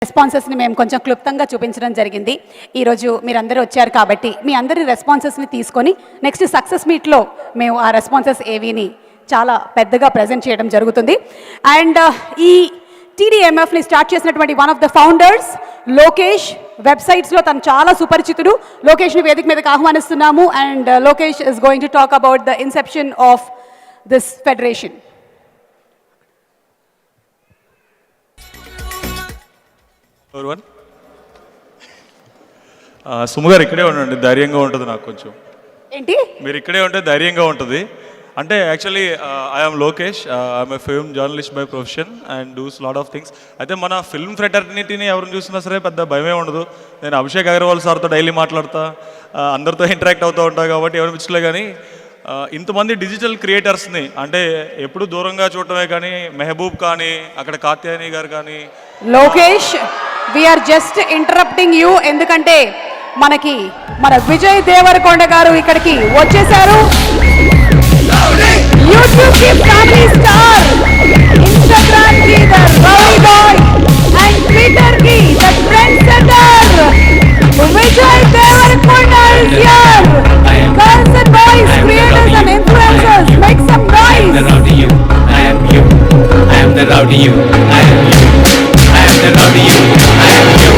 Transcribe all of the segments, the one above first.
రెస్పాన్సెస్ని మేము కొంచెం క్లుప్తంగా చూపించడం జరిగింది. ఈరోజు మీరందరూ వచ్చారు కాబట్టి మీ అందరి రెస్పాన్సెస్ని తీసుకొని నెక్స్ట్ సక్సెస్ మీట్లో మేము ఆ రెస్పాన్సెస్ ఏవీని చాలా పెద్దగా ప్రజెంట్ చేయడం జరుగుతుంది. అండ్ ఈ TDMFని స్టార్ట్ చేసినటువంటి one of the founders Lokesh, వెబ్సైట్స్లో తను చాలా సుపరిచితుడు. లోకేష్ని వేదిక మీదకి ఆహ్వానిస్తున్నాము. And Lokesh is going to talk about the inception of this federation. సుమగారు ఇక్కడే ఉండండి, ధైర్యంగా ఉంటుంది. నాకు కొంచెం ఏంటి మీరు ఇక్కడే ఉంటే ధైర్యంగా ఉంటుంది. అంటే actually I'm Lokesh, I'm a film journalist by profession and does lot of things. అయితే మన ఫిల్మ్ ఫ్రెటర్నిటీని ఎవరిని చూసినా సరే పెద్ద భయమే ఉండదు. నేను అభిషేక్ అగర్వాల్ సార్తో డైలీ మాట్లాడతా, అందరితో ఇంటరాక్ట్ అవుతూ ఉంటాను కాబట్టి ఎవరి పిచ్చలే. కానీ ఇంతమంది డిజిటల్ క్రియేటర్స్ని అంటే ఎప్పుడు దూరంగా చూడటమే, కానీ మెహబూబ్ కానీ అక్కడ కాత్యాయని గారు కానీ Lokesh we are just interrupting you, ఎందుకంటే మనకి మన విజయ్ దేవరకొండ గారు ఇక్కడికి వచ్చేసారు. యూట్యూబ్ కి ఫ్యామిలీ స్టార్, ఇన్స్టాగ్రామ్ కి the rowdy boy and Twitter కి the trend setter Vijay Deverakonda is here. Girls and boys, creators and influencers, make some noise. I am the rowdy you, I am you, I am the rowdy you, I am you, I am the rowdy you, I am you,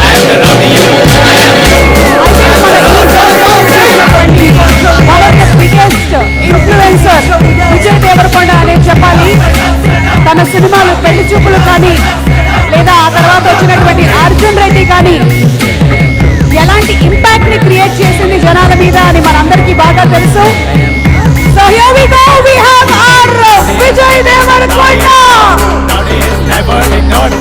I am the rowdy you, I am you. One of the biggest influencer Vijay Deverakonda అనే చెప్పాలి. తన సినిమాలు పెళ్లి చూపులు కానీ లేదా ఆ తర్వాత వచ్చినటువంటి అర్జున్ రెడ్డి కానీ ఎలాంటి ఇంపాక్ట్ ని క్రియేట్ చేసింది జనాల మీద అని మనందరికీ బాగా తెలుసు. So here we go, we have our Vijay Deverakonda. Rowdy is never ignored,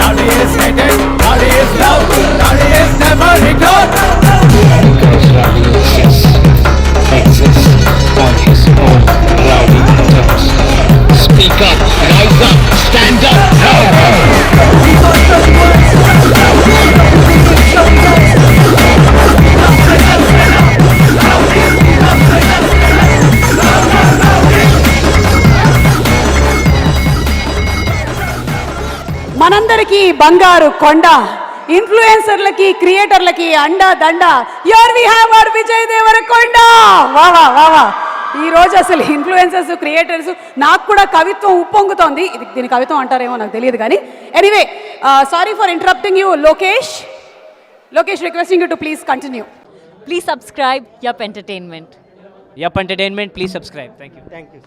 rowdy is hated, rowdy is loved, rowdy is never ignored. Because rowdy exists on his own rowdy terms. Speak up, rise up, stand up, మనందరికీ బంగారు కొండ, ఇన్ఫ్లుయెన్సర్లకి క్రియేటర్లకి అండా దండ. Here we have our Vijay Deverakonda. వావా వావా. ఈ రోజు అసలు ఇన్ఫ్లుయెన్సర్స్ క్రియేటర్స్ నాకు కూడా కవిత్వం ఉప్పొంగుతోంది. దీని కవిత్వం అంటారేమో నాకు తెలియదు కానీ anyway, sorry for interrupting you Lokesh. Lokesh, requesting you to please continue. Please subscribe Yup Entertainment. Yup Entertainment, please subscribe. Thank you.